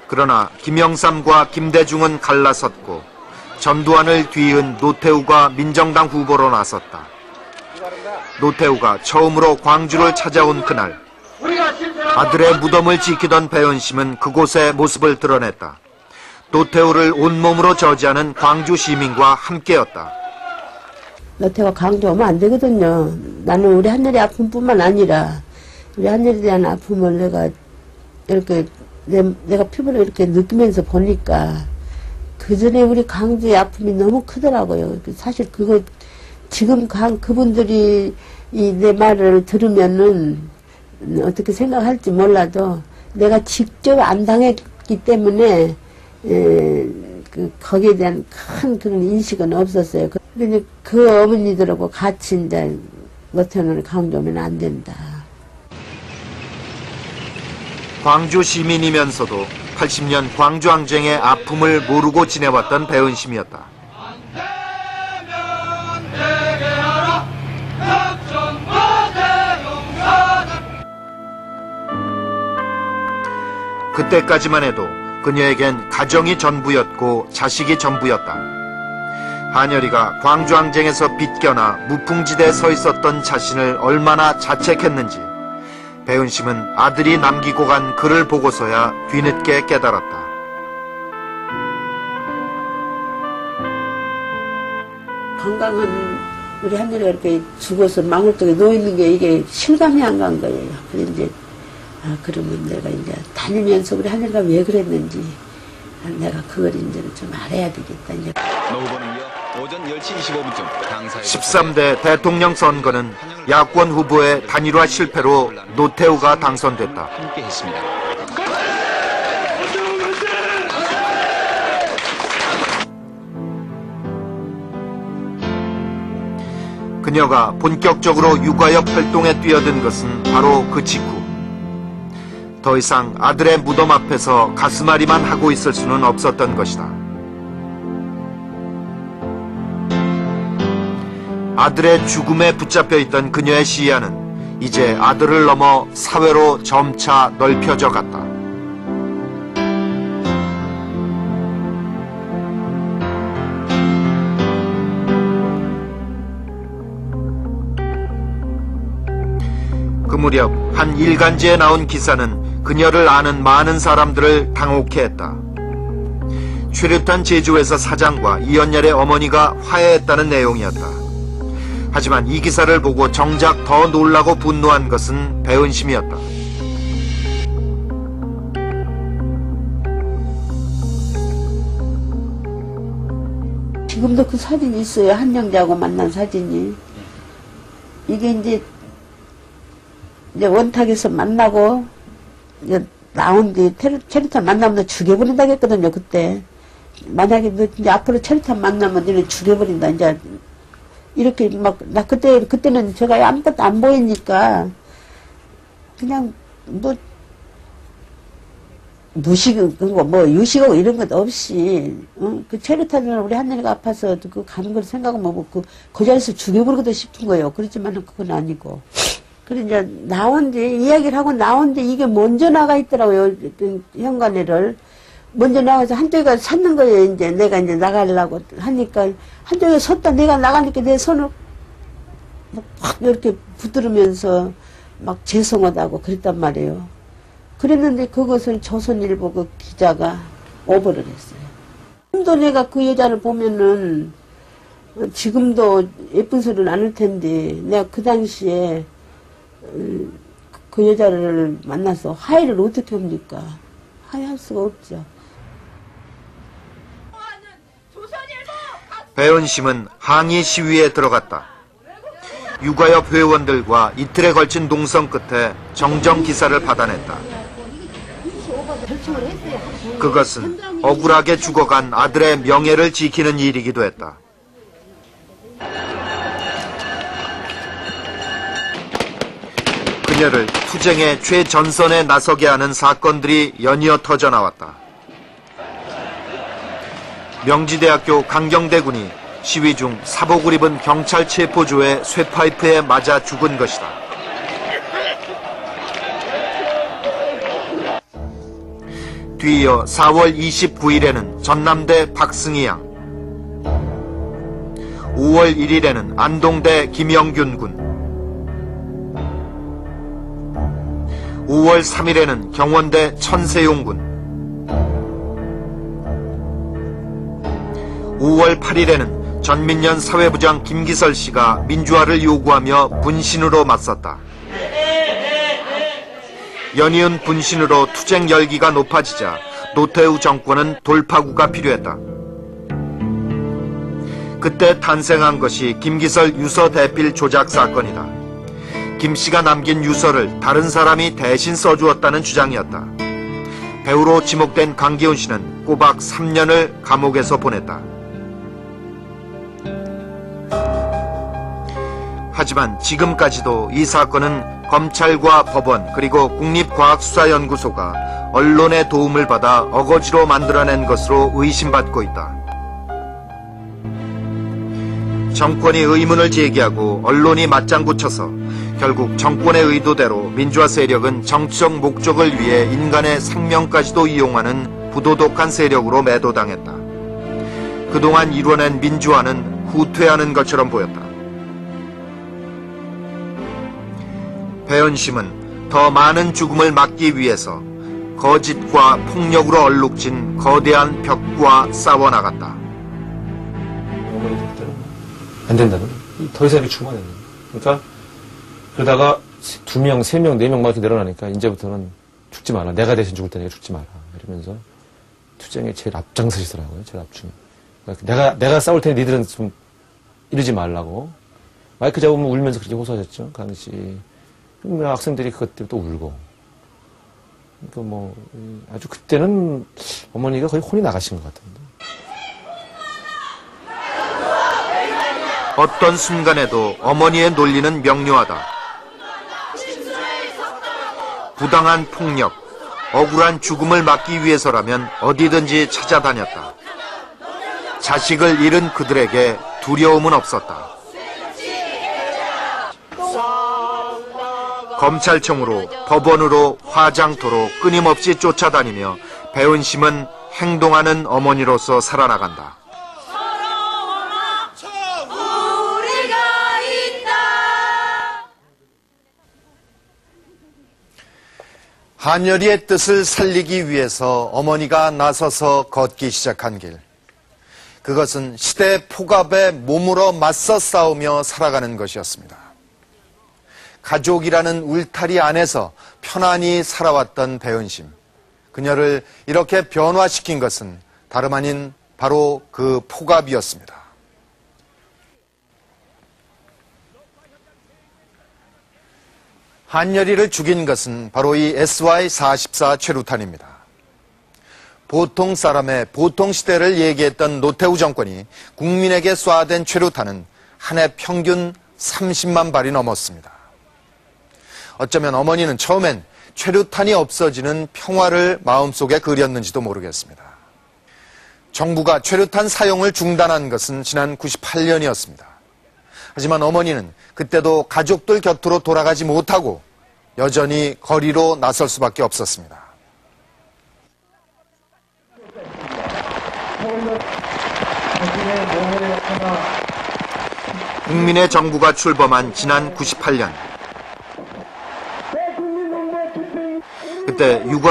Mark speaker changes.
Speaker 1: 그러나 김영삼과 김대중은 갈라섰고 전두환을 뒤이은 노태우가 민정당 후보로 나섰다. 노태우가 처음으로 광주를 찾아온 그날, 아들의 무덤을 지키던 배은심은 그곳의 모습을 드러냈다. 노태우를 온몸으로 저지하는 광주 시민과 함께였다.
Speaker 2: 노태우가 광주 오면 안 되거든요. 나는 우리 하늘의 아픔뿐만 아니라 우리 하늘에 대한 아픔을 내가 이렇게 내가 피부로 이렇게 느끼면서 보니까 그 전에 우리 광주의 아픔이 너무 크더라고요. 사실 그거 지금 그분들이 내 말을 들으면은 어떻게 생각할지 몰라도 내가 직접 안 당했기 때문에 거기에 대한 큰 그런 인식은 없었어요. 근데 그 어머니들하고 같이 이제 노태우는 광주 오면 안 된다.
Speaker 1: 광주 시민이면서도 80년 광주항쟁의 아픔을 모르고 지내왔던 배은심이었다. 그때까지만 해도 그녀에겐 가정이 전부였고 자식이 전부였다. 한여리가 광주항쟁에서 빗겨나 무풍지대에 서 있었던 자신을 얼마나 자책했는지 배은심은 아들이 남기고 간 글을 보고서야 뒤늦게 깨달았다.
Speaker 2: 건강한 우리 하늘에 이렇게 죽어서 망을 쪽에 놓여있는 게 이게 실감이 안 간 거예요. 그래서 이제 그러면 내가 이제 다니면서 우리 하늘이가 왜 그랬는지 내가 그걸 이제는 좀 알아야 되겠다. 이제.
Speaker 3: 오전 10시 25분쯤 당사에
Speaker 1: 13대 대통령 선거는 야권 후보의 단일화 실패로 노태우가 당선됐다.
Speaker 3: 함께했습니다.
Speaker 1: 그녀가 본격적으로 육아역 활동에 뛰어든 것은 바로 그 직후. 더 이상 아들의 무덤 앞에서 가슴앓이만 하고 있을 수는 없었던 것이다. 아들의 죽음에 붙잡혀 있던 그녀의 시야는 이제 아들을 넘어 사회로 점차 넓혀져 갔다. 그 무렵 한 일간지에 나온 기사는 그녀를 아는 많은 사람들을 당혹해 했다. 최루탄 제조회사 사장과 이연열의 어머니가 화해했다는 내용이었다. 하지만 이 기사를 보고 정작 더 놀라고 분노한 것은 배은심이었다.
Speaker 2: 지금도 그 사진이 있어요. 한영자하고 만난 사진이. 이게 이제 원탁에서 만나고 이제 나온 뒤 체류탄 만나면 죽여버린다고 했거든요. 그때 만약에 너 이제 앞으로 체류탄 만나면 너는 죽여버린다. 이제 이렇게 막 나 그때는 제가 아무것도 안 보이니까 그냥 뭐 무식하고 뭐 유식하고 이런 것 없이 그 체류탄을 우리 하늘이가 아파서 그 가는 걸 생각하면 그 자리에서 죽여버리고도 싶은 거예요. 그렇지만은 그건 아니고. 그래 이제 나온 뒤 이야기를 하고 나온 뒤 이게 먼저 나가 있더라고요. 현관에를 먼저 나가서 한쪽에 섰는 거예요. 이제 내가 이제 나가려고 하니까 한쪽에 섰다 내가 나가니까 내 손을 확 이렇게 붙들으면서 막 죄송하다고 그랬단 말이에요. 그랬는데 그것을 조선일보 그 기자가 오버를 했어요. 지금도 내가 그 여자를 보면은 지금도 예쁜 소리는 안 할 텐데 내가 그 당시에 그 여자를 만나서 화해를 어떻게 합니까? 화해할 수가 없죠.
Speaker 1: 배은심은 항의 시위에 들어갔다. 육아협 회원들과 이틀에 걸친 농성 끝에 정정 기사를 받아냈다. 그것은 억울하게 죽어간 아들의 명예를 지키는 일이기도 했다. 그녀를 투쟁의 최전선에 나서게 하는 사건들이 연이어 터져나왔다. 명지대학교 강경대군이 시위 중 사복을 입은 경찰 체포조의 쇠파이프에 맞아 죽은 것이다. 뒤이어 4월 29일에는 전남대 박승희 양, 5월 1일에는 안동대 김영균 군, 5월 3일에는 경원대 천세용 군, 5월 8일에는 전민련 사회부장 김기설 씨가 민주화를 요구하며 분신으로 맞섰다. 연이은 분신으로 투쟁 열기가 높아지자 노태우 정권은 돌파구가 필요했다. 그때 탄생한 것이 김기설 유서 대필 조작 사건이다. 김 씨가 남긴 유서를 다른 사람이 대신 써주었다는 주장이었다. 배우로 지목된 강기훈 씨는 꼬박 3년을 감옥에서 보냈다. 하지만 지금까지도 이 사건은 검찰과 법원 그리고 국립과학수사연구소가 언론의 도움을 받아 어거지로 만들어낸 것으로 의심받고 있다. 정권이 의문을 제기하고 언론이 맞장구 쳐서 결국 정권의 의도대로 민주화 세력은 정치적 목적을 위해 인간의 생명까지도 이용하는 부도덕한 세력으로 매도당했다. 그동안 이뤄낸 민주화는 후퇴하는 것처럼 보였다. 배은심은 더 많은 죽음을 막기 위해서 거짓과 폭력으로 얼룩진 거대한 벽과 싸워나갔다.
Speaker 4: 안 된다는. 더 이상 이렇게 죽으면 안 된다. 그러니까 그러다가 2명, 3명, 4명 막 이렇게 늘어나니까 이제부터는 죽지 마라. 내가 대신 죽을 테니까 죽지 마라. 이러면서 투쟁에 제일 앞장서시더라고요. 제일 앞중. 그러니까 내가 싸울 테니 니들은 좀 이러지 말라고. 마이크 잡으면 울면서 그렇게 호소하셨죠. 그 당시. 학생들이 그것 때문에 또 울고. 그러니까 뭐 아주 그때는 어머니가 거의 혼이 나가신 것 같은데.
Speaker 1: 어떤 순간에도 어머니의 논리는 명료하다. 부당한 폭력, 억울한 죽음을 막기 위해서라면 어디든지 찾아다녔다. 자식을 잃은 그들에게 두려움은 없었다. 검찰청으로, 법원으로, 화장터로 끊임없이 쫓아다니며 배은심은 행동하는 어머니로서 살아나간다. 한여리의 뜻을 살리기 위해서 어머니가 나서서 걷기 시작한 길. 그것은 시대 폭압에 몸으로 맞서 싸우며 살아가는 것이었습니다. 가족이라는 울타리 안에서 편안히 살아왔던 배은심. 그녀를 이렇게 변화시킨 것은 다름 아닌 바로 그 폭압이었습니다. 한여리를 죽인 것은 바로 이 SY-44 최루탄입니다. 보통 사람의 보통 시대를 얘기했던 노태우 정권이 국민에게 쏴댄 최루탄은 한 해 평균 30만 발이 넘었습니다. 어쩌면 어머니는 처음엔 최루탄이 없어지는 평화를 마음속에 그렸는지도 모르겠습니다. 정부가 최루탄 사용을 중단한 것은 지난 98년이었습니다. 하지만 어머니는 그때도 가족들 곁으로 돌아가지 못하고 여전히 거리로 나설 수밖에 없었습니다. 국민의 정부가 출범한 지난 98년. 그때